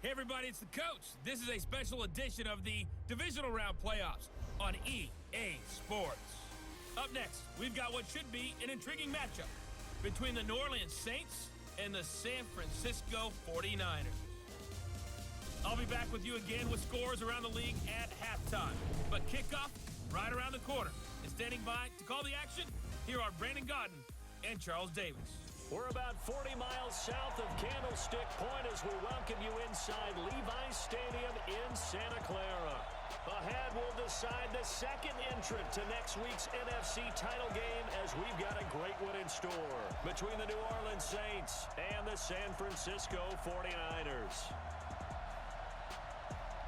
Hey everybody, it's the coach. This is a special edition of the divisional round playoffs on EA Sports. Up next, we've got what should be an intriguing matchup between the New Orleans Saints and the San Francisco 49ers. I'll be back with you again with scores around the league at halftime. But kickoff right around the corner. And standing by to call the action, here are Brandon Godden and Charles Davis. We're about 40 miles south of Candlestick Point as we welcome you inside Levi's Stadium in Santa Clara. Ahead, we'll decide the second entrant to next week's NFC title game as we've got a great one in store between the New Orleans Saints and the San Francisco 49ers.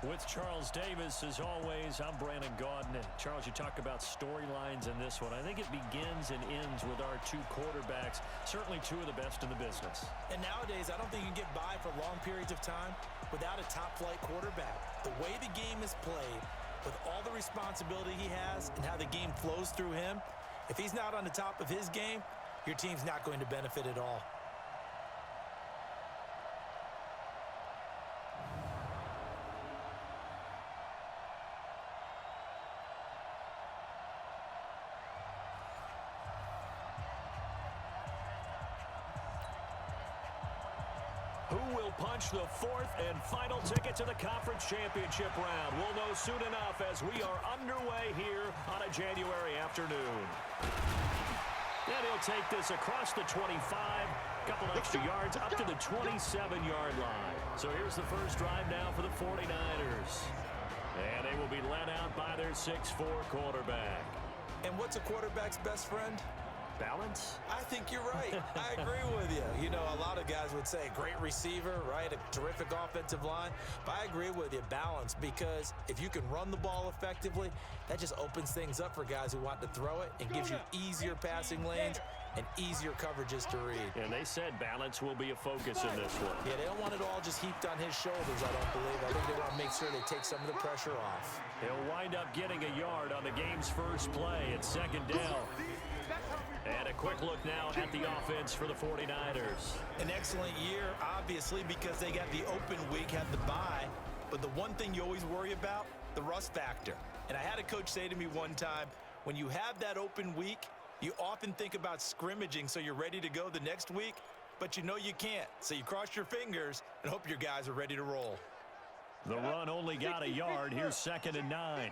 With Charles Davis, as always, I'm Brandon Godden. And Charles, you talk about storylines in this one. I think it begins and ends with our two quarterbacks, certainly two of the best in the business. And nowadays, I don't think you can get by for long periods of time without a top-flight quarterback. The way the game is played, with all the responsibility he has and how the game flows through him, if he's not on the top of his game, your team's not going to benefit at all. Punch the fourth and final ticket to the conference championship round. We'll know soon enough as we are underway here on a January afternoon. And he'll take this across the 25, a couple extra yards up to the 27-yard line. So here's the first drive now for the 49ers. And they will be led out by their 6'4 quarterback. And what's a quarterback's best friend? Balance? I think you're right. I agree with you. You know, a lot of guys would say great receiver, right? A terrific offensive line. But I agree with you, balance, because if you can run the ball effectively, that just opens things up for guys who want to throw it and gives you easier passing lanes and easier coverages to read. And they said balance will be a focus in this one. Yeah, they don't want it all just heaped on his shoulders, I don't believe. I think they want to make sure they take some of the pressure off. He'll wind up getting a yard on the game's first play at second down. And a quick look now at the offense for the 49ers. An excellent year, obviously, because they got the open week, had the bye. But the one thing you always worry about, the rust factor. And I had a coach say to me one time, when you have that open week, you often think about scrimmaging so you're ready to go the next week, but you know you can't. So you cross your fingers and hope your guys are ready to roll. The run only got a yard. Here's 2nd and 9.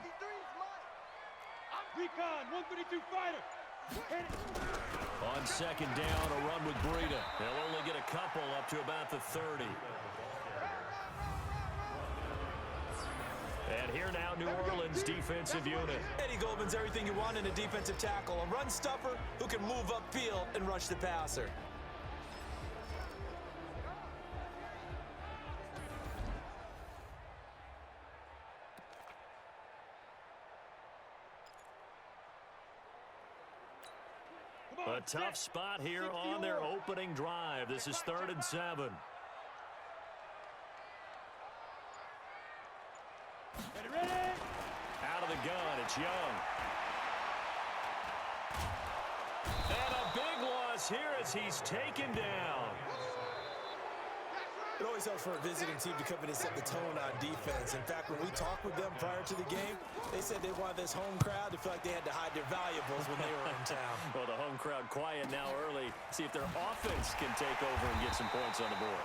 Recon, 132 fighter. On second down, a run with Breida. They'll only get a couple up to about the 30. And here now, New Orleans defensive unit. Eddie Goldman's everything you want in a defensive tackle. A run stuffer who can move upfield and rush the passer. A tough spot here on their opening drive. This is 3rd and 7. Out of the gun, it's Young. And a big loss here as he's taken down. It always helps for a visiting team to come in and set the tone on defense. In fact, when we talked with them prior to the game, they said they wanted this home crowd to feel like they had to hide their valuables when they were in town. Well, the home crowd quiet now early. See if their offense can take over and get some points on the board.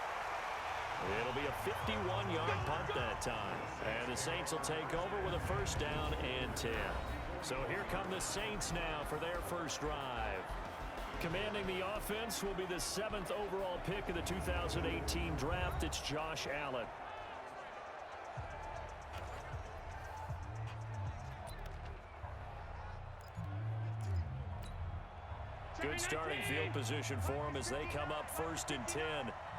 It'll be a 51-yard punt that time. And the Saints will take over with a 1st down and 10. So here come the Saints now for their first drive. Commanding the offense will be the 7th overall pick of the 2018 draft. It's Josh Allen. Good starting field position for them as they come up 1st and 10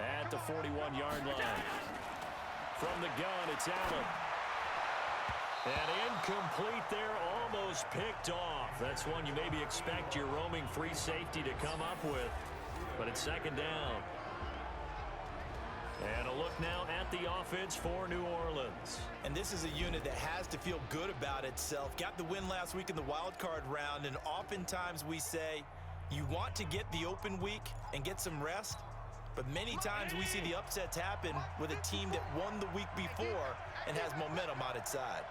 at the 41-yard line. From the gun, it's Allen. And incomplete there, almost picked off. That's one you maybe expect your roaming free safety to come up with. But it's 2nd down. And a look now at the offense for New Orleans. And this is a unit that has to feel good about itself. Got the win last week in the wild card round, and oftentimes we say you want to get the open week and get some rest. But many times we see the upsets happen with a team that won the week before and has momentum on its side.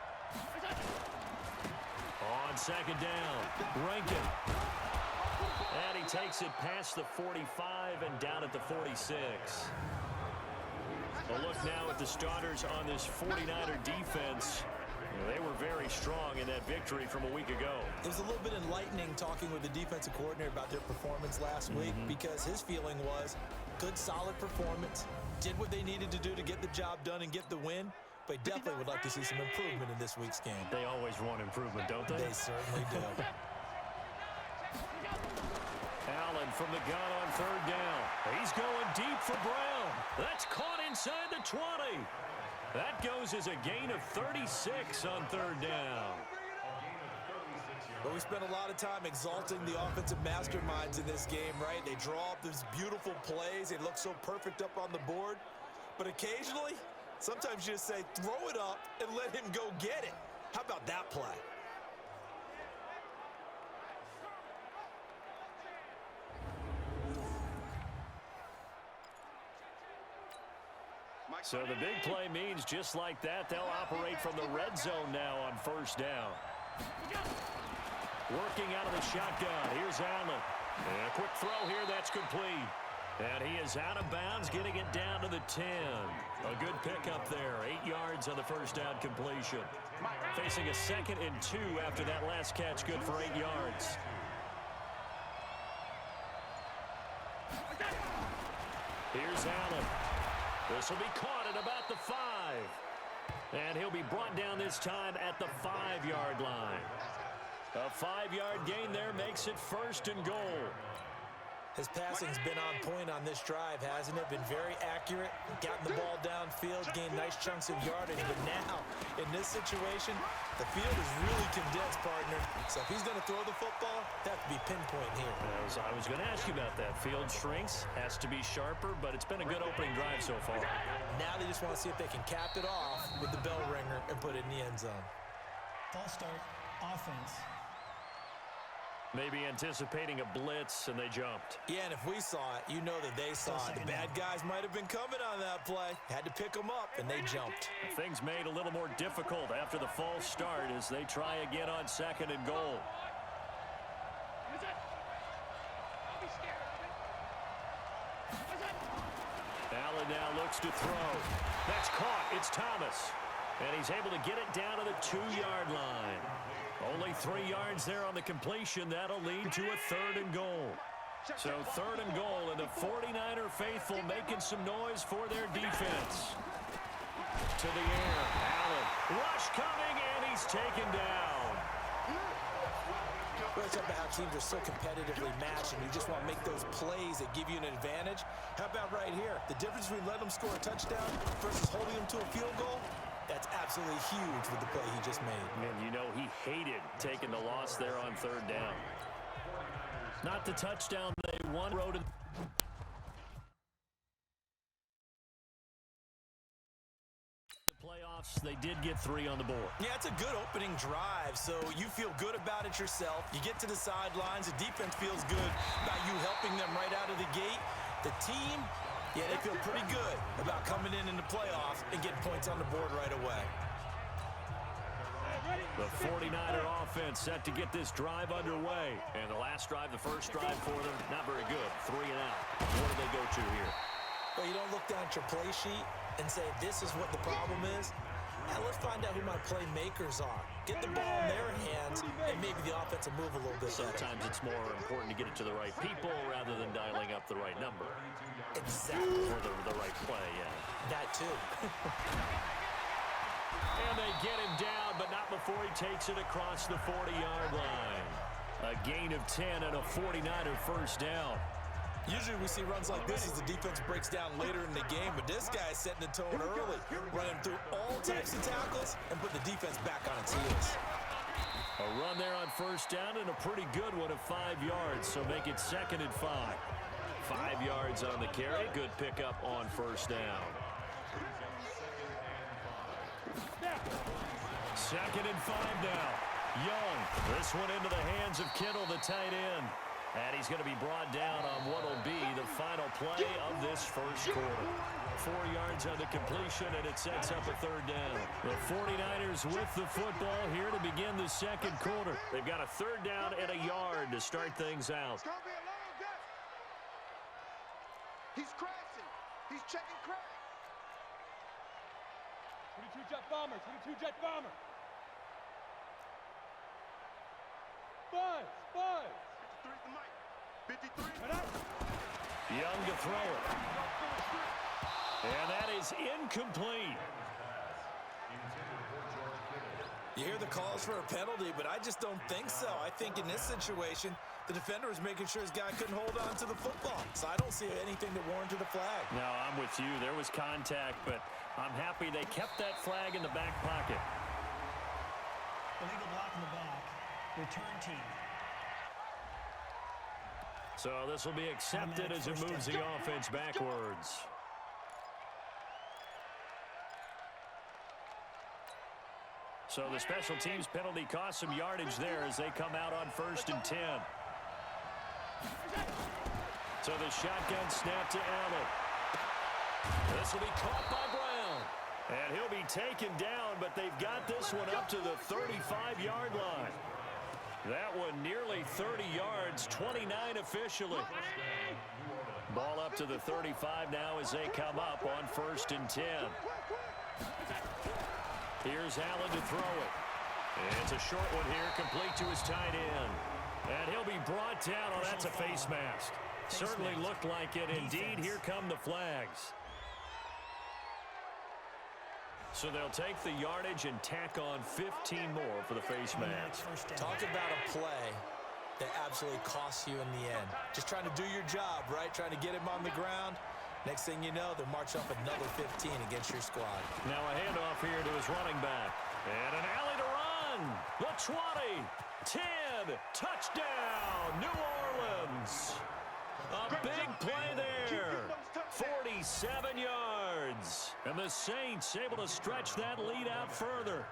On second down, Rankin. And he takes it past the 45 and down at the 46. A look now at the starters on this 49er defense. They were very strong in that victory from a week ago. It was a little bit enlightening talking with the defensive coordinator about their performance last week because his feeling was good, solid performance, did what they needed to do to get the job done and get the win, but definitely would like to see some improvement in this week's game. They always want improvement, don't they? They certainly do. Allen from the gun on third down. He's going deep for Brown. That's caught inside the 20. That goes as a gain of 36 on third down. But we spent a lot of time exalting the offensive masterminds in this game, right? They draw up these beautiful plays. They look so perfect up on the board. But occasionally, sometimes you just say, throw it up and let him go get it. How about that play? So the big play means just like that, they'll operate from the red zone now on first down. Working out of the shotgun. Here's Allen. And a quick throw here. That's complete. And he is out of bounds, getting it down to the 10. A good pickup there. 8 yards on the first down completion. Facing a 2nd and 2 after that last catch. Good for 8 yards. Here's Allen. This will be caught at about the 5. And he'll be brought down this time at the 5-yard line. A 5-yard gain there makes it 1st and goal. His passing's been on point on this drive, hasn't it? Been very accurate, gotten the ball downfield, gained nice chunks of yardage. But now, in this situation, the field is really condensed, partner. So if he's going to throw the football, that have to be pinpoint here. I was going to ask you about that. Field shrinks, has to be sharper, but it's been a good opening drive so far. Now they just want to see if they can cap it off with the bell ringer and put it in the end zone. False start, offense. Maybe anticipating a blitz, and they jumped. Yeah, and if we saw it, you know that they saw it. The bad guys might have been coming on that play. Had to pick them up, and they jumped. Things made a little more difficult after the false start as they try again on 2nd and goal. Allen now looks to throw. That's caught. It's Thomas. And he's able to get it down to the 2-yard line. Only 3 yards there on the completion. That'll lead to a 3rd and goal. So 3rd and goal, and the 49er faithful making some noise for their defense. To the air. Allen. Rush coming, and he's taken down. We're talking about how teams are so competitively matched, and you just want to make those plays that give you an advantage. How about right here? The difference between letting them score a touchdown versus holding them to a field goal? That's absolutely huge with the play he just made. And you know he hated taking the loss there on 3rd down. Not the touchdown they won. Road the playoffs, they did get 3 on the board. Yeah, it's a good opening drive, so you feel good about it yourself. You get to the sidelines, the defense feels good about you helping them right out of the gate. The team, yeah, they feel pretty good about coming in the playoffs and getting points on the board right away. The 49er offense set to get this drive underway. And the last drive, the first drive for them, not very good. 3 and out. What do they go to here? Well, you don't look down at your play sheet and say, this is what the problem is. Now let's find out who my playmakers are. Get the ball in their hands, and maybe the offense will move a little bit better. Sometimes it's more important to get it to the right people rather than dialing up the right number. Exactly. Or the right play, yeah. That too. And they get him down, but not before he takes it across the 40-yard line. A gain of 10 and a 49er first down. Usually we see runs like this as the defense breaks down later in the game, but this guy is setting the tone early, running through all types of tackles and put the defense back on its heels. A run there on first down and a pretty good one of 5 yards, so make it 2nd and 5. 5 yards on the carry. Good pickup on first down. 2nd and 5 now. Young. This one into the hands of Kittle, the tight end. And he's going to be brought down on what will be the final play of this this first quarter. 4 yards on the completion, and it sets up a third down. The 49ers with the football here to begin the second quarter. They've got a third down and a yard to start things out. It's going to be a long guess. He's crashing. He's checking crash. 22 jet bomber, 22 jet bomber. Buzz. 53 the mic. 53. Young to throw it. And that is incomplete. You hear the calls for a penalty, but I just don't think so. I think in this situation, the defender was making sure his guy couldn't hold on to the football. So I don't see anything that warranted a flag. No, I'm with you. There was contact, but I'm happy they kept that flag in the back pocket. Illegal block in the back. Return team. So this will be accepted as it moves the offense backwards. So the special teams penalty cost some yardage there as they come out on 1st and 10. So the shotgun snap to Allen. This will be caught by Brown. And he'll be taken down, but they've got this one up to the 35-yard line. That one nearly 30 yards, 29 officially. Ball up to the 35 now as they come up on 1st and 10. Here's Allen to throw it. And it's a short one here, complete to his tight end. And he'll be brought down. Oh, that's a face mask. Certainly looked like it. Indeed, here come the flags. So they'll take the yardage and tack on 15 more for the face mask. Talk about a play that absolutely costs you in the end. Just trying to do your job, right? Trying to get him on the ground. Next thing you know, they'll march up another 15 against your squad. Now a handoff here to his running back. And an alley to run. The 20, 10, touchdown, New Orleans. A big play there. 47 yards. And the Saints able to stretch that lead out further.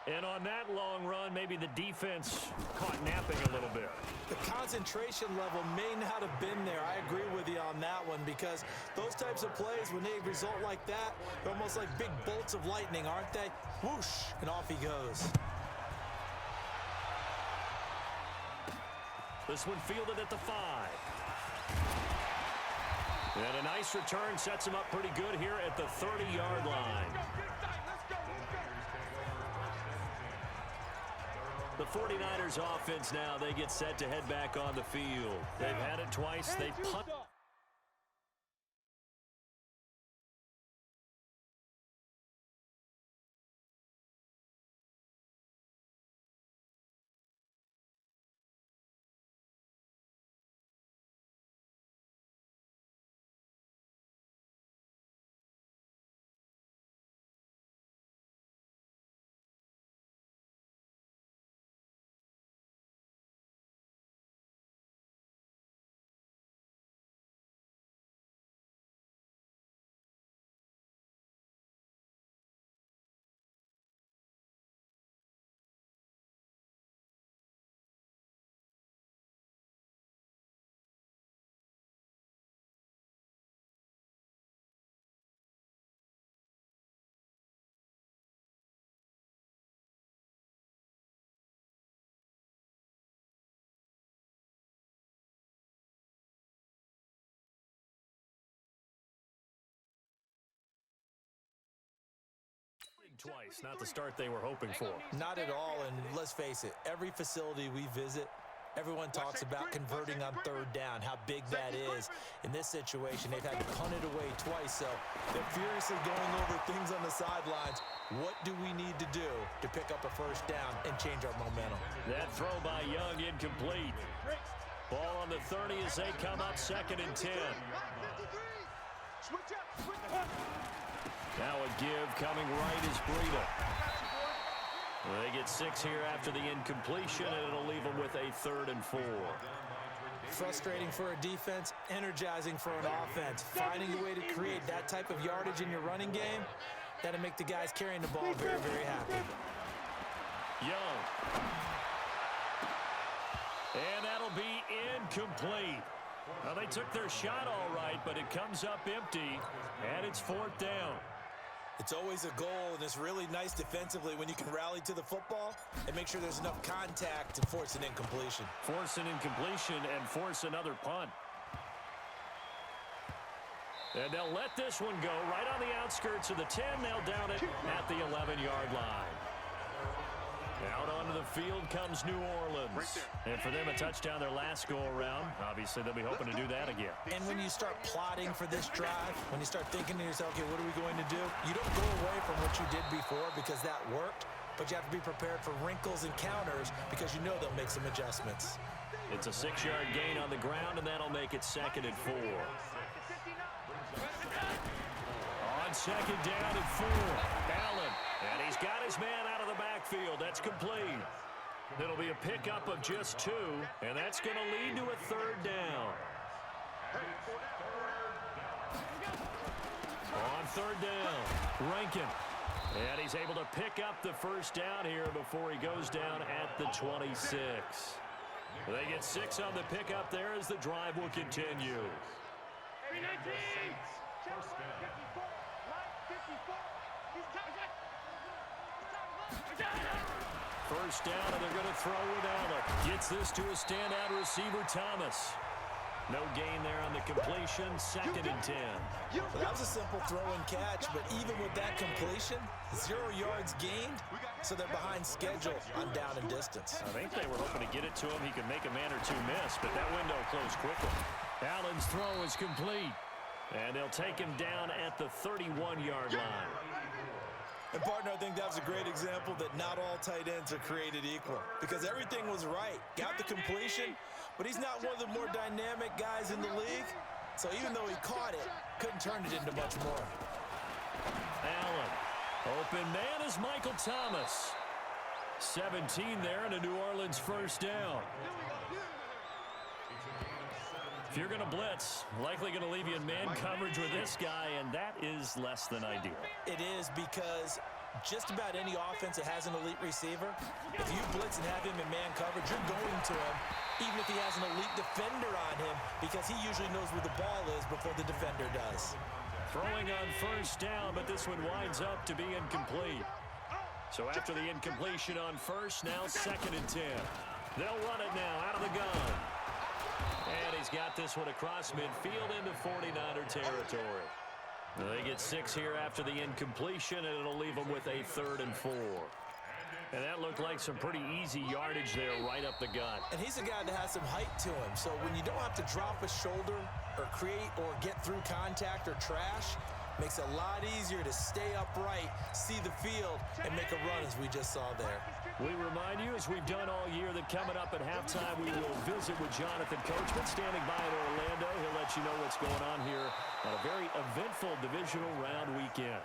And on that long run, maybe the defense caught napping a little bit. The concentration level may not have been there. I agree with you on that one because those types of plays, when they result like that, they're almost like big bolts of lightning, aren't they? Whoosh, and off he goes. This one fielded at the 5. And a nice return sets him up pretty good here at the 30-yard line. The 49ers offense now, they get set to head back on the field. They've had it twice. They punt. Twice, not the start they were hoping for. Not at all, and let's face it, every facility we visit, everyone talks about converting on 3rd down, how big that is. In this situation, they've had to punt it away twice, so they're furiously going over things on the sidelines. What do we need to do to pick up a 1st down and change our momentum? That throw by Young incomplete. Ball on the 30 as they come up 2nd and 10. Now a give coming right is Breida. They get 6 here after the incompletion, and it'll leave them with a 3rd and 4. Frustrating for a defense, energizing for an offense. Finding a way to create that type of yardage in your running game, that'll make the guys carrying the ball very, very happy. Young. And that'll be incomplete. Well, they took their shot all right, but it comes up empty, and it's 4th down. It's always a goal, and it's really nice defensively when you can rally to the football and make sure there's enough contact to force an incompletion. Force an incompletion and force another punt. And they'll let this one go right on the outskirts of the 10. They'll down it at the 11-yard line. Out onto the field comes New Orleans. And for them, a touchdown their last go-around. Obviously, they'll be hoping to do that again. And when you start plotting for this drive, when you start thinking to yourself, okay, what are we going to do? You don't go away from what you did before because that worked, but you have to be prepared for wrinkles and counters because you know they'll make some adjustments. It's a 6-yard gain on the ground, and that'll make it 2nd and 4. On 2nd down and 4, Allen. And he's got his man out of the backfield. That's complete. It'll be a pickup of just 2, and that's going to lead to a 3rd down. On 3rd down, Rankin. And he's able to pick up the 1st down here before he goes down at the 26. They get 6 on the pickup there as the drive will continue. First down, and they're going to throw with Allen. Gets this to a standout receiver, Thomas. No gain there on the completion, 2nd and 10. Well, that was a simple throw and catch, but even with that completion, 0 yards gained, so they're behind schedule on down and distance. I think they were hoping to get it to him. He could make a man or 2 miss, but that window closed quickly. Allen's throw is complete, and they'll take him down at the 31-yard line. And, partner, I think that was a great example that not all tight ends are created equal because everything was right. Got the completion, but he's not one of the more dynamic guys in the league. So even though he caught it, couldn't turn it into much more. Allen. Open man is Michael Thomas. 17 there and a New Orleans 1st down. If you're going to blitz, likely going to leave you in man coverage with this guy, and that is less than ideal. It is because just about any offense that has an elite receiver, if you blitz and have him in man coverage, you're going to him, even if he has an elite defender on him, because he usually knows where the ball is before the defender does. Throwing on 1st down, but this one winds up to be incomplete. So after the incompletion on 1st, now 2nd and 10. They'll run it now out of the gun. And he's got this one across midfield into 49er territory. They get 6 here after the incompletion, and it'll leave them with a 3rd and 4. And that looked like some pretty easy yardage there right up the gut. And he's a guy that has some height to him, so when you don't have to drop a shoulder or create or get through contact or trash, makes it a lot easier to stay upright, see the field, and make a run as we just saw there. We remind you, as we've done all year, that coming up at halftime, we will visit with Jonathan Coachman standing by in Orlando. He'll let you know what's going on here on a very eventful divisional round weekend.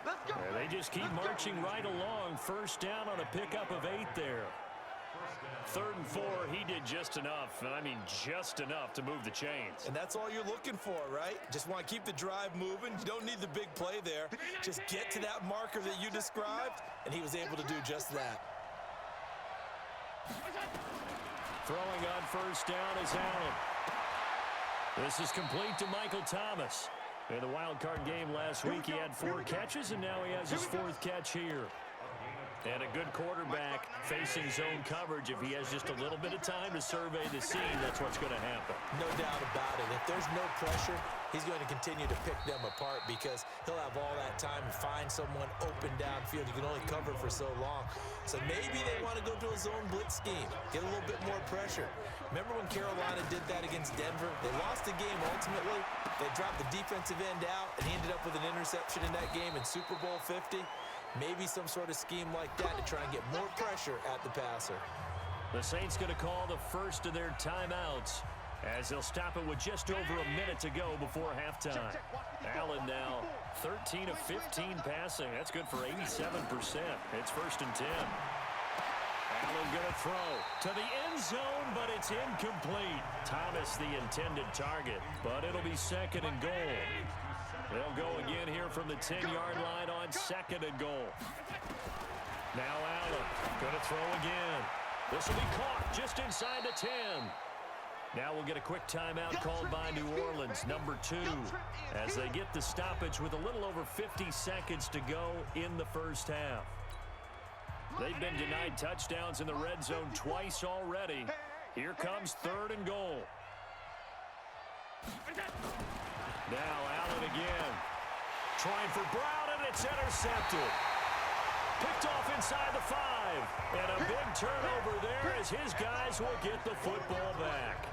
They just keep marching right along. 1st down on a pickup of 8 there. 3rd and 4, he did just enough, and I mean just enough to move the chains. And that's all you're looking for, right? Just want to keep the drive moving. You don't need the big play there. Just get to that marker that you described, and he was able to do just that. Throwing on 1st down is Allen. This is complete to Michael Thomas. In the wild card game last week, he had 4 catches, and now he has his 4th catch here. And a good quarterback facing zone coverage. If he has just a little bit of time to survey the scene, that's what's going to happen. No doubt about it. If there's no pressure, he's going to continue to pick them apart because he'll have all that time to find someone open downfield. You can only cover for so long. So maybe they want to go to a zone blitz scheme, get a little bit more pressure. Remember when Carolina did that against Denver? They lost the game ultimately. They dropped the defensive end out, and he ended up with an interception in that game in Super Bowl 50. Maybe some sort of scheme like that to try and get more pressure at the passer. The Saints going to call the first of their timeouts as they'll stop it with just over a minute to go before halftime. Allen now 13 of 15 passing. That's good for 87%. It's 1st and 10. Allen going to throw to the end zone, but it's incomplete. Thomas the intended target, but it'll be 2nd and goal. They'll go again here from the 10-yard line on 2nd and goal. Now Allen going to throw again. This will be caught just inside the 10. Now we'll get a quick timeout called by New Orleans, number 2, as they get the stoppage with a little over 50 seconds to go in the first half. They've been denied touchdowns in the red zone twice already. Here comes 3rd and goal. Now Allen again. Trying for Brown, and it's intercepted. Picked off inside the 5. And a big turnover there as his guys will get the football back.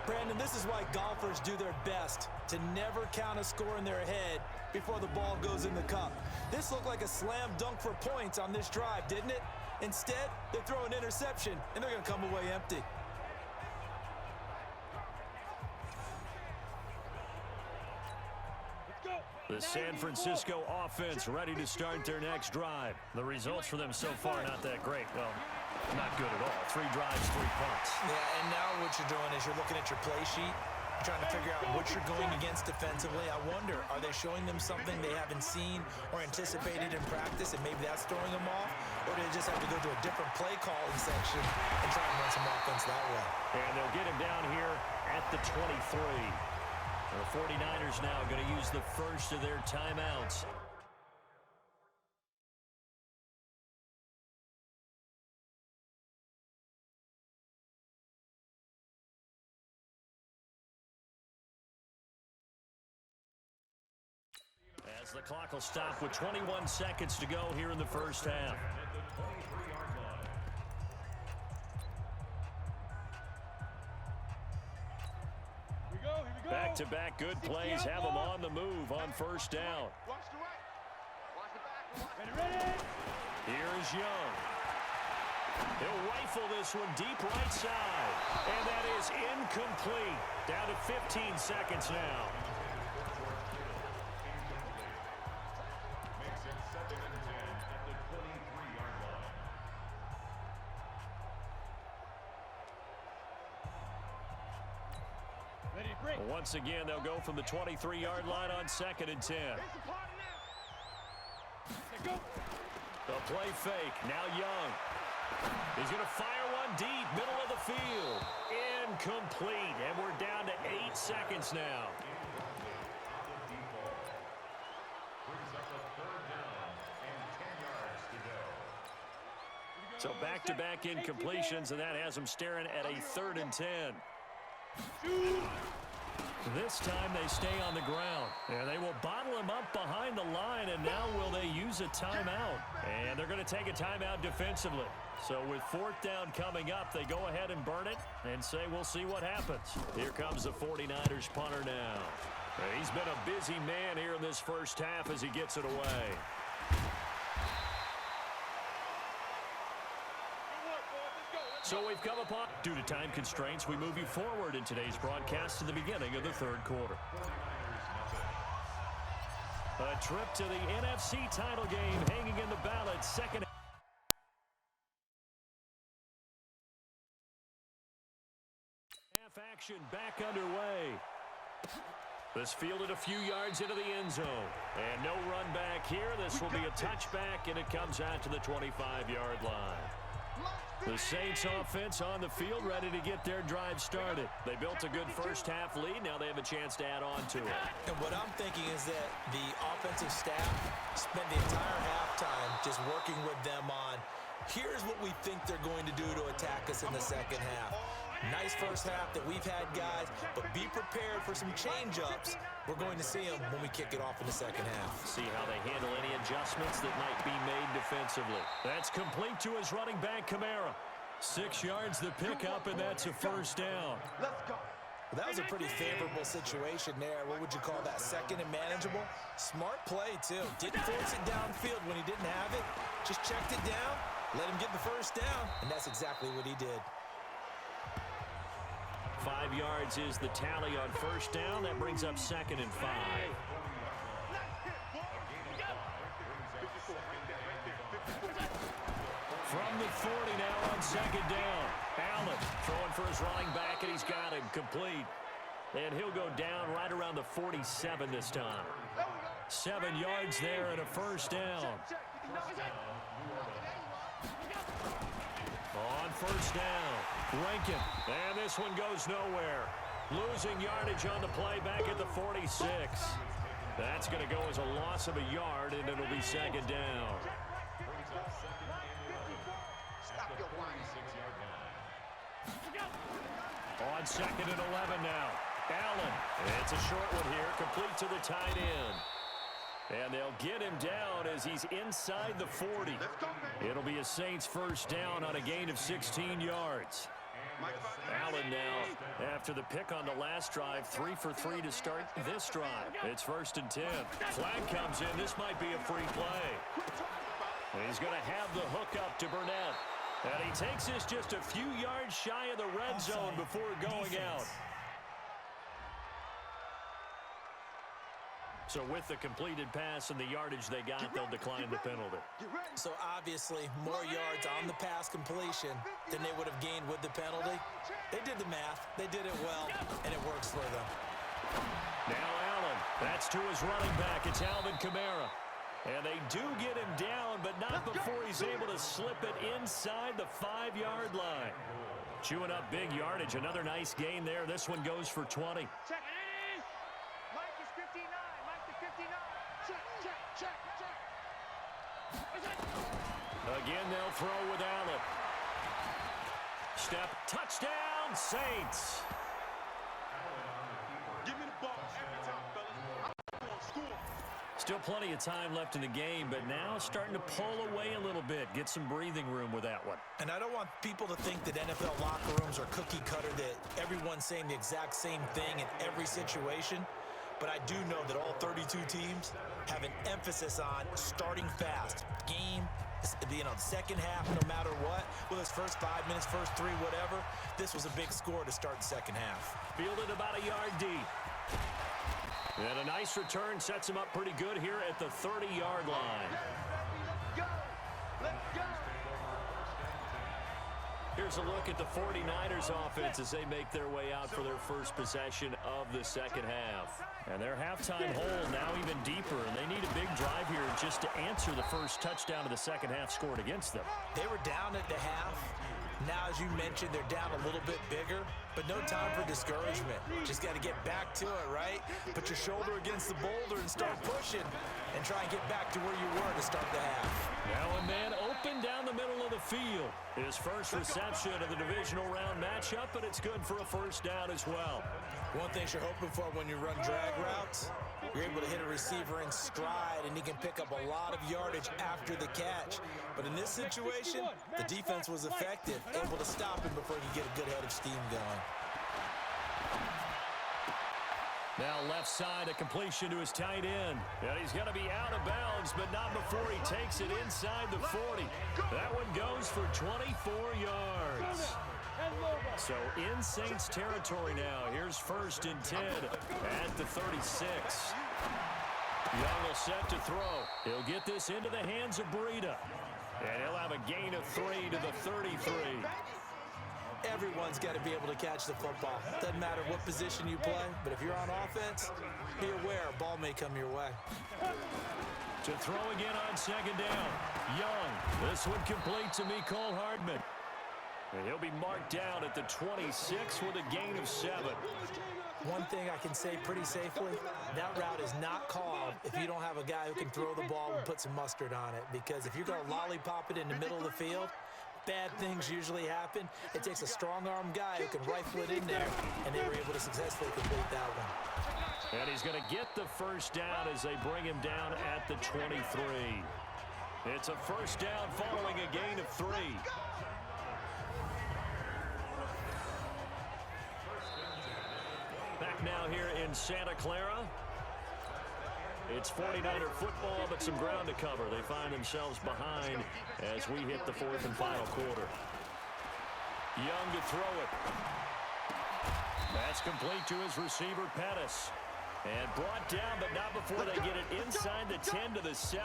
Brandon, this is why golfers do their best to never count a score in their head before the ball goes in the cup. This looked like a slam dunk for points on this drive, didn't it? Instead, they throw an interception, and they're going to come away empty. The San Francisco offense ready to start their next drive. The results for them so far not that great. Well, not good at all. 3 drives, 3 punts. Yeah, and now what you're doing is you're looking at your play sheet, trying to figure out what you're going against defensively. I wonder, are they showing them something they haven't seen or anticipated in practice, and maybe that's throwing them off? Or do they just have to go to a different play calling section and try and run some offense that way? And they'll get him down here at the 23. The 49ers now going to use the first of their timeouts. As the clock will stop with 21 seconds to go here in the first half. Back-to-back good plays have them on the move on first down. Here is Young. He'll rifle this one deep right side. And that is incomplete. Down to 15 seconds now. Once again, they'll go from the 23-yard line on 2nd and 10. The play fake. Now Young. He's going to fire one deep, middle of the field. Incomplete. And we're down to 8 seconds now. So back-to-back incompletions, and that has them staring at a 3rd and 10. This time they stay on the ground. And they will bottle him up behind the line, and now will they use a timeout? And they're going to take a timeout defensively. So with 4th down coming up, they go ahead and burn it and say we'll see what happens. Here comes the 49ers punter now. He's been a busy man here in this first half as he gets it away. So we've come upon, due to time constraints, we move you forward in today's broadcast to the beginning of the 3rd quarter. A trip to the NFC title game hanging in the balance. Second half action back underway. This fielded a few yards into the end zone. And no run back here. This will be a touchback, and it comes out to the 25-yard line. The Saints offense on the field ready to get their drive started. They built a good first half lead. Now they have a chance to add on to it. And what I'm thinking is that the offensive staff spent the entire halftime just working with them on, here's what we think they're going to do to attack us in the second half. Nice first half that we've had, guys, but be prepared for some change-ups. We're going to see them when we kick it off in the second half. See how they handle any adjustments that might be made defensively. That's complete to his running back, Kamara. 6 yards the pickup, and that's a first down. Let's go. Well, that was a pretty favorable situation there. What would you call that? Second and manageable? Smart play, too. Didn't force it downfield when he didn't have it. Just checked it down, let him get the first down, and that's exactly what he did. 5 yards is the tally on first down. That brings up 2nd and 5. From the 40 now on 2nd down. Allen throwing for his running back, and he's got him complete. And he'll go down right around the 47 this time. 7 yards there and a first down. On first down. Rankin. And this one goes nowhere. Losing yardage on the play back at the 46. That's going to go as a loss of a yard, and it'll be second down. On second and 11 now. Allen. It's a short one here, complete to the tight end. And they'll get him down as he's inside the 40. It'll be a Saints first down on a gain of 16 yards. Allen now, after the pick on the last drive, 3 for 3 to start this drive. It's first and 10. Flag comes in. This might be a free play. He's going to have the hook up to Burnett. And he takes this just a few yards shy of the red zone before going out. So with the completed pass and the yardage they got, they'll decline the penalty. So obviously more yards on the pass completion than they would have gained with the penalty. They did the math. They did it well, and it works for them. Now Allen. That's to his running back. It's Alvin Kamara. And they do get him down, but not before he's able to slip it inside the 5-yard line. Chewing up big yardage. Another nice gain there. This one goes for 20. Check. Mike is 59. Mike is 59. Check. Again, they'll throw with Allen. Step, touchdown, Saints. Give me the ball every time, fellas. I'm going to score. Still plenty of time left in the game, but now starting to pull away a little bit. Get some breathing room with that one. And I don't want people to think that NFL locker rooms are cookie cutter, that everyone's saying the exact same thing in every situation. But I do know that all 32 teams have an emphasis on starting fast. Game, second half, no matter what. Whether it's first 5 minutes, first 3, whatever. This was a big score to start the second half. Fielded about a yard deep. And a nice return sets him up pretty good here at the 30-yard line. Let's go. Here's a look at the 49ers offense as they make their way out for their first possession of the second half. And their halftime hole now even deeper, and they need a big drive here just to answer the first touchdown of the second half scored against them. They were down at the half. Now, as you mentioned, they're down a little bit bigger, but no time for discouragement. Just got to get back to it, right? Put your shoulder against the boulder and start pushing and try and get back to where you were to start the half. Now a man open down the middle of the field. His first reception of the divisional round matchup, but it's good for a first down as well. One thing you're hoping for when you run drag routes, you're able to hit a receiver in stride, and he can pick up a lot of yardage after the catch. But in this situation, the defense was effective, able to stop him before he could get a good head of steam going. Now left side, a completion to his tight end. And he's going to be out of bounds, but not before he takes it inside the 40. That one goes for 24 yards. So in Saints territory now. Here's first and 10 at the 36. Young will set to throw. He'll get this into the hands of Breida. And he'll have a gain of 3 to the 33. Everyone's got to be able to catch the football. Doesn't matter what position you play, but if you're on offense, be aware a ball may come your way. To throw again on second down. Young. This one complete to Mecole Hardman. And he'll be marked down at the 26 with a gain of 7. One thing I can say pretty safely, that route is not called if you don't have a guy who can throw the ball and put some mustard on it. Because if you're going to lollipop it in the middle of the field, bad things usually happen. It takes a strong-arm guy who can rifle it in there, and they were able to successfully complete that one. And he's going to get the first down as they bring him down at the 23. It's a first down following a gain of 3. Back now here in Santa Clara. It's 49er football, but some ground to cover. They find themselves behind as we hit the fourth and final quarter. Young to throw it. That's complete to his receiver, Pettis. And brought down, but not before they get it inside the 10 to the 7.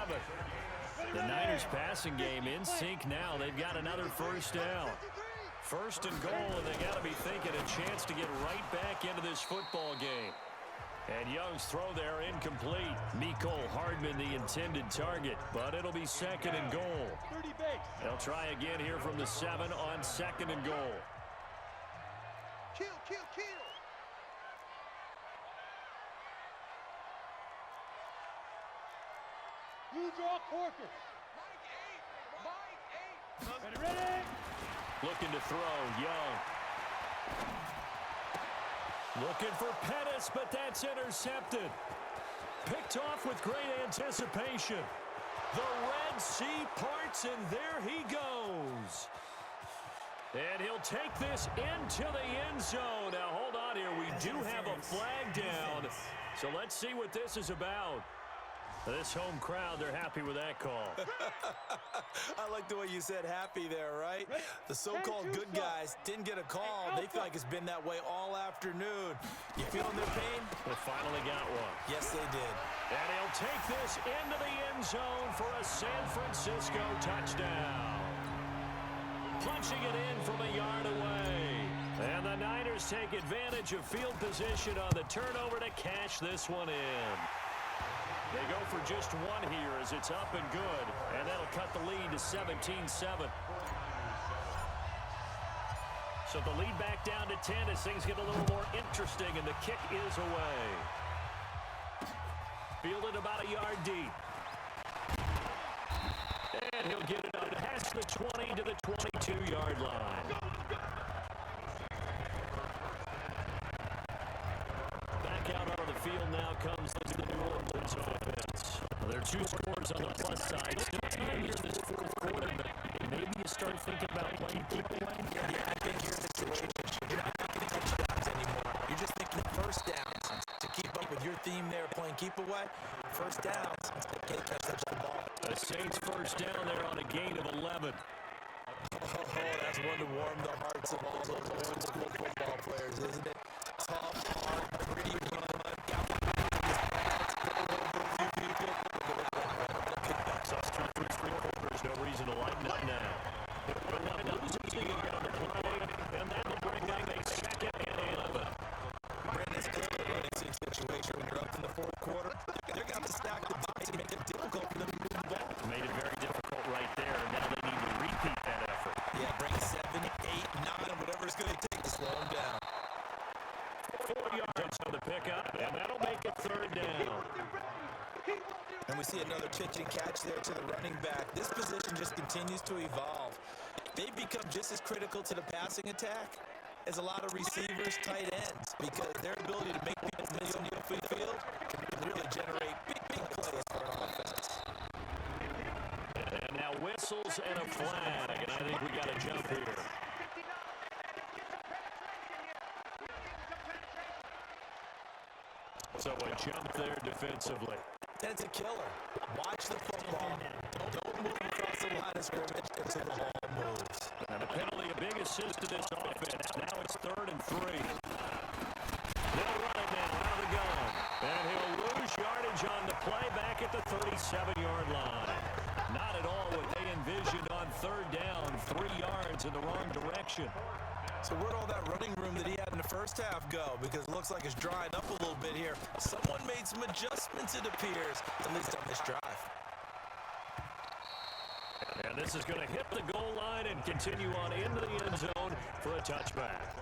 The Niners passing game in sync now. They've got another first down. First and goal, and they got to be thinking a chance to get right back into this football game. And And Young's throw there incomplete. Mecole Hardman the intended target, but it'll be second and goal. 30 base. They'll try again here from the 7 on second and goal. Kill, kill, kill. You draw Corker. Ready, ready. Looking to throw, Young. Looking for Pettis, but that's intercepted. Picked off with great anticipation. The Red Sea parts, and there he goes. And he'll take this into the end zone. Now, hold on here. We do have a flag down. So let's see what this is about. This home crowd, they're happy with that call. I like the way you said happy there, right? The so-called good guys didn't get a call. They feel like it's been that way all afternoon. You feeling their pain? They finally got one. Yes, they did. And he'll take this into the end zone for a San Francisco touchdown. Punching it in from a yard away. And the Niners take advantage of field position on the turnover to cash this one in. They go for just one here as it's up and good, and that'll cut the lead to 17-7. So the lead back down to 10 as things get a little more interesting, and the kick is away. Fielded about a yard deep. And he'll get it up past the 20 to the 22-yard line. Back out on the field now comes the New Orleans offense. There are 2 scores on the plus side. Still time here in this fourth quarter, but maybe you start thinking about playing keep away. Yeah, I think you're in a situation. You're not thinking touchdowns anymore. You're just thinking first downs. To keep up with your theme there, playing keep away, first downs. They can't touch the ball. The Saints first down there on a gain of 11. Oh, that's one to warm the hearts of all those old school football players, isn't it? Tough, hard, gritty run. There's no reason to lighten up now. But now losing again on the play, and that'll bring up a second and 11. Brandon's just a running situation when you're up in the fourth quarter. They're going to have to stack the box and make it difficult for them to move the ball. Made it very difficult right there, and now they need to repeat that effort. Yeah, bring 7, 8, 9, whatever it's going to take to slow them down. 4 yards on the pickup, and that'll make it third down. And we see another pitch and catch there to the running back. This position just continues to evolve. They've become just as critical to the passing attack as a lot of receivers, tight ends, because their ability to make people miss on the open field can really generate big plays for an offense. And now whistles and a flag, and I think we got a jump here. So a jump there defensively. That's a killer. Watch the football. Don't move across the line of scrimmage until the ball moves. And a penalty, a big assist to this offense. Now it's 3rd and 3. They'll run it now out of the gun. And he'll lose yardage on the play back at the 37-yard line. Not at all what they envisioned on 3rd down. 3 yards in the wrong direction. So where'd all that running room that he had in the first half go? Because it looks like it's drying up a little bit here. Someone made some adjustments, it appears, at least on this drive. And this is going to hit the goal line and continue on into the end zone for a touchback.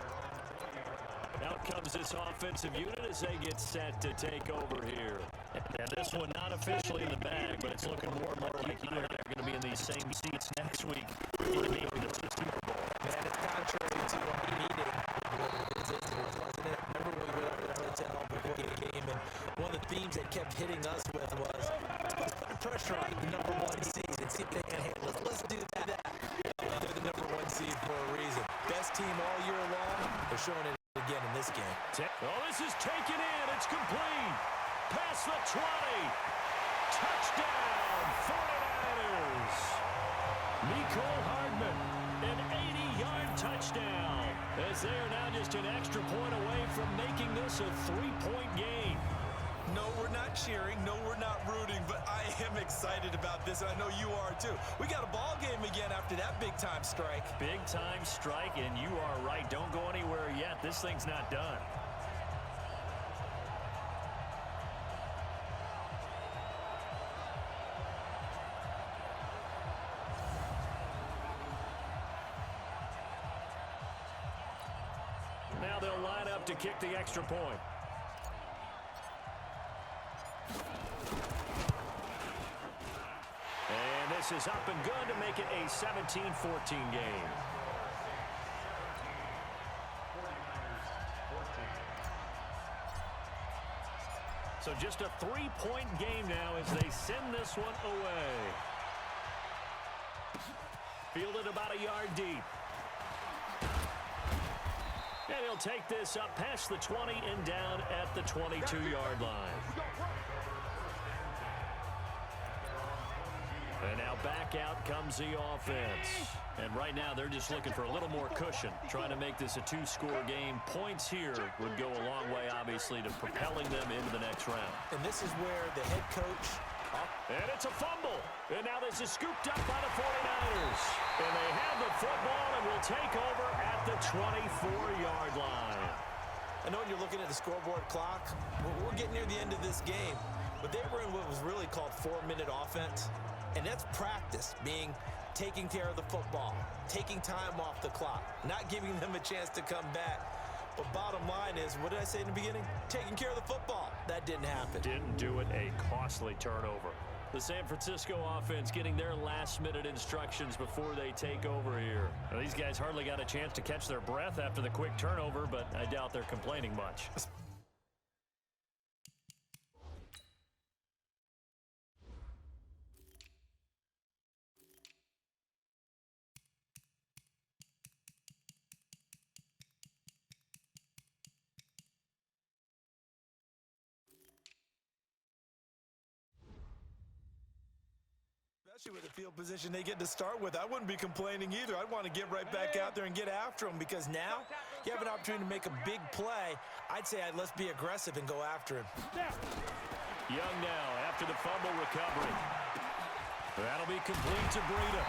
Out comes this offensive unit as they get set to take over here. And this one not officially in the bag, but it's looking more and more like you and I are going to be in these same seats next week in the game for the Super Bowl. Man, it's contrary to our meeting with his visitors, wasn't it? Remember when we went over to the hotel before the game, and one of the themes they kept hitting us with was, let's put pressure on the number 1 seed and see if they can handle it. Let's do that. They're the number 1 seed for a reason. Best team all year long. They're showing it again in this game. Oh, this is taken in. It's complete. Past the 20. Touchdown, 49ers. Mecole Hardman, an 80-yard touchdown. As they are now just an extra point away from making this a 3-point game. No, we're not cheering. No, we're not rooting, but I am excited about this, and I know you are too. We got a ball game again after that big-time strike. Big-time strike, and you are right. Don't go anywhere yet. This thing's not done. they'll line up to kick the extra point. And this is up and good to make it a 17-14 game. So just a 3-point game now as they send this one away. Fielded about a yard deep. And he'll take this up past the 20 and down at the 22-yard line. And now back out comes the offense. And right now they're just looking for a little more cushion, trying to make this a 2-score game. Points here would go a long way, obviously, to propelling them into the next round. And this is where the head coach... And it's a fumble. And now this is scooped up by the 49ers. And they have the football and will take over at the 24-yard line. I know when you're looking at the scoreboard clock, we're getting near the end of this game. But they were in what was really called 4-minute offense. And that's practice, being taking care of the football, taking time off the clock, not giving them a chance to come back. But bottom line is, what did I say in the beginning? Taking care of the football. That didn't happen. Didn't do it. A costly turnover. The San Francisco offense getting their last-minute instructions before they take over here. Now, these guys hardly got a chance to catch their breath after the quick turnover, but I doubt they're complaining much. Especially with the field position they get to start with. I wouldn't be complaining either. I'd want to get right back out there and get after them, because now you have an opportunity to make a big play. I'd say let's be aggressive and go after him. Young now after the fumble recovery. That'll be complete to Breida.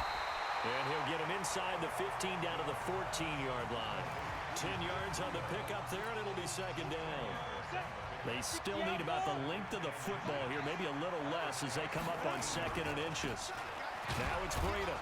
And he'll get him inside the 15 down to the 14-yard line. 10 yards on the pickup there, and it'll be second down. They still need about the length of the football here, maybe a little less as they come up on 2nd and inches. Now it's Breida.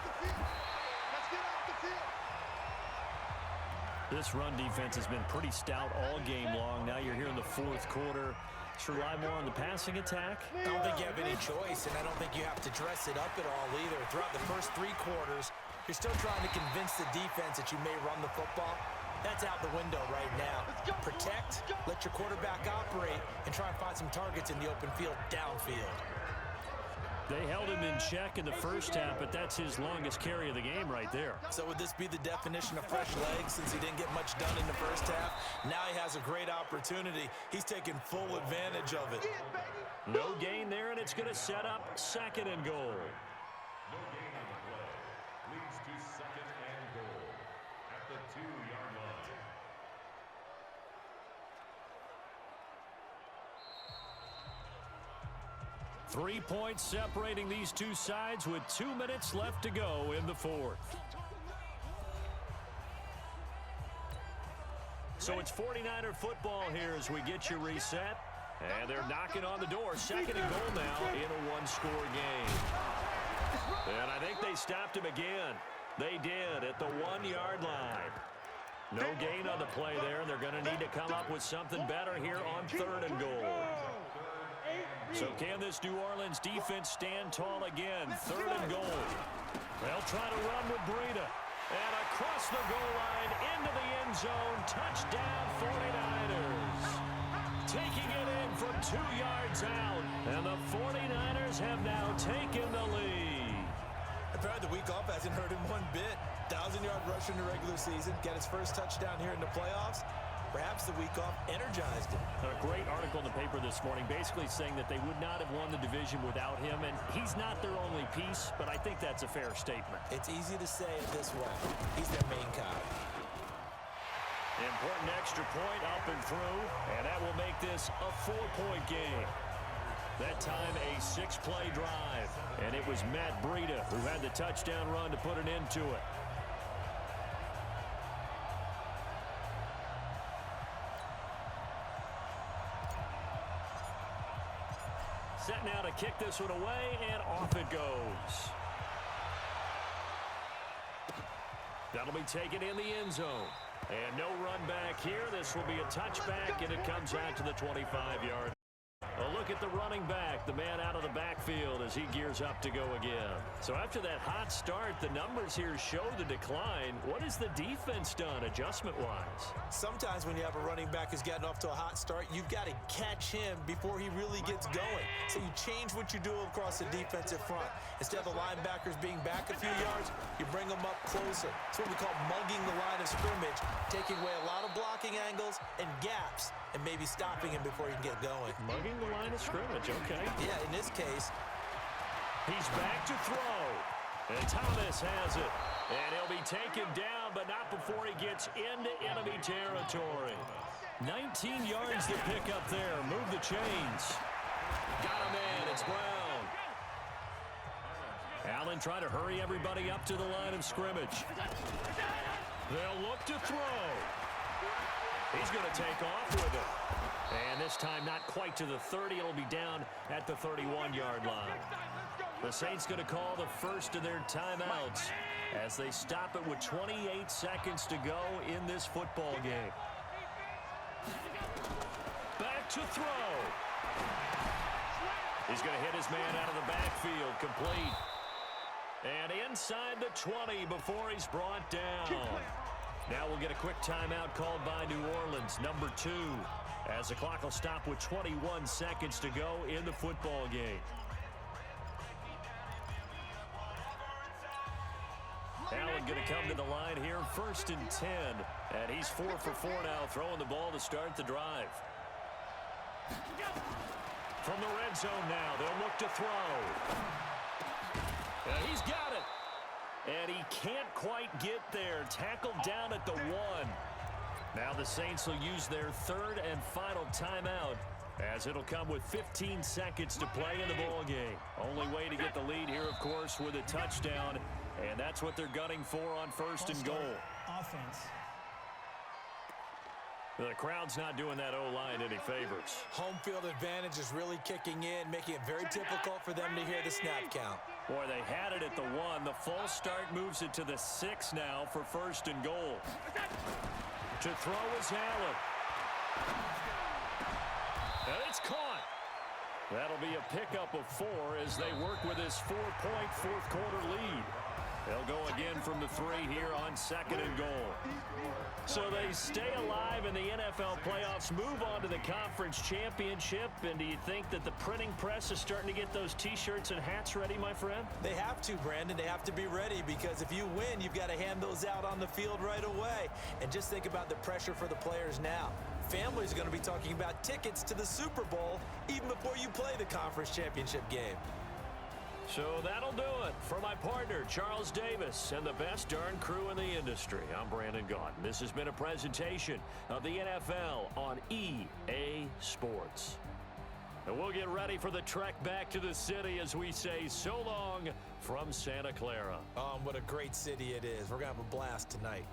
This run defense has been pretty stout all game long. Now you're here in the 4th quarter. Should rely more on the passing attack. I don't think you have any choice, and I don't think you have to dress it up at all either. Throughout the first 3 quarters, you're still trying to convince the defense that you may run the football. That's out the window right now. Protect, let your quarterback operate, and try and find some targets in the open field downfield. They held him in check in the first half, but that's his longest carry of the game right there. So would this be the definition of fresh legs since he didn't get much done in the first half? Now he has a great opportunity. He's taking full advantage of it. No gain there, and it's going to set up 2nd and goal. No gain on the play. Leads to 2nd and goal at the 2-yard line. Three points separating these two sides with 2 minutes left to go in the 4th. So it's 49er football here as we get you reset. And they're knocking on the door. 2nd and goal now in a 1-score game. And I think they stopped him again. They did at the 1-yard line. No gain on the play there, and they're going to need to come up with something better here on 3rd and goal. So can this New Orleans defense stand tall again? 3rd and goal. They'll try to run with Breida. And across the goal line into the end zone. Touchdown 49ers. Taking it in from 2 yards out. And the 49ers have now taken the lead. Apparently the week off hasn't hurt him one bit. 1,000-yard rush in the regular season. Got his first touchdown here in the playoffs. Perhaps the week off energized him. A great article in the paper this morning basically saying that they would not have won the division without him, and he's not their only piece, but I think that's a fair statement. It's easy to say it this way. He's their main guy. Important extra point up and through, and that will make this a 4-point game. That time a 6-play drive, and it was Matt Breida who had the touchdown run to put an end to it. Set now to kick this one away, and off it goes. That'll be taken in the end zone. And no run back here. This will be a touchback, and it comes out to the 25-yard. A look at the running back, the man out of the backfield as he gears up to go again. So after that hot start, the numbers here show the decline. What has the defense done adjustment-wise? Sometimes when you have a running back who's gotten off to a hot start, you've got to catch him before he really gets going. So you change what you do across the defensive front. Instead of the linebackers being back a few yards, you bring them up closer. It's what we call mugging the line of scrimmage, taking away a lot of blocking angles and gaps, and maybe stopping him before he can get going. Mugging the line of scrimmage, okay. Yeah, in this case. He's back to throw. And Thomas has it. And he'll be taken down, but not before he gets into enemy territory. 19 yards to pick up there. Move the chains. Got a man. It's Brown. Allen trying to hurry everybody up to the line of scrimmage. They'll look to throw. He's going to take off with it. And this time not quite to the 30. It'll be down at the 31-yard line. The Saints going to call the first of their timeouts as they stop it with 28 seconds to go in this football game. Back to throw. He's going to hit his man out of the backfield, complete. And inside the 20 before he's brought down. Now we'll get a quick timeout called by New Orleans, number 2, as the clock will stop with 21 seconds to go in the football game. Allen going to come to the line here, 1st and 10. And he's 4 for 4 now, throwing the ball to start the drive. From the red zone now, they'll look to throw. And he's got it. And he can't quite get there. Tackled down at the 1. Now the Saints will use their 3rd and final timeout, as it'll come with 15 seconds to play in the ball game. Only way to get the lead here, of course, with a touchdown. And that's what they're gunning for on 1st and goal. Offense. The crowd's not doing that O-line any favors. Home field advantage is really kicking in, making it very difficult for them to hear the snap count. Boy, they had it at the 1. The false start moves it to the 6 now for 1st and goal. To throw is Allen. And it's caught. That'll be a pickup of 4 as they work with this 4-point fourth-quarter lead. They'll go again from the 3 here on 2nd and goal. So they stay alive in the NFL playoffs, move on to the conference championship. And do you think that the printing press is starting to get those T-shirts and hats ready, my friend? They have to, Brandon. They have to be ready, because if you win, you've got to hand those out on the field right away. And just think about the pressure for the players now. Families are going to be talking about tickets to the Super Bowl even before you play the conference championship game. So that'll do it for my partner, Charles Davis, and the best darn crew in the industry. I'm Brandon Gaudin. This has been a presentation of the NFL on EA Sports. And we'll get ready for the trek back to the city as we say so long from Santa Clara. What a great city it is. We're going to have a blast tonight.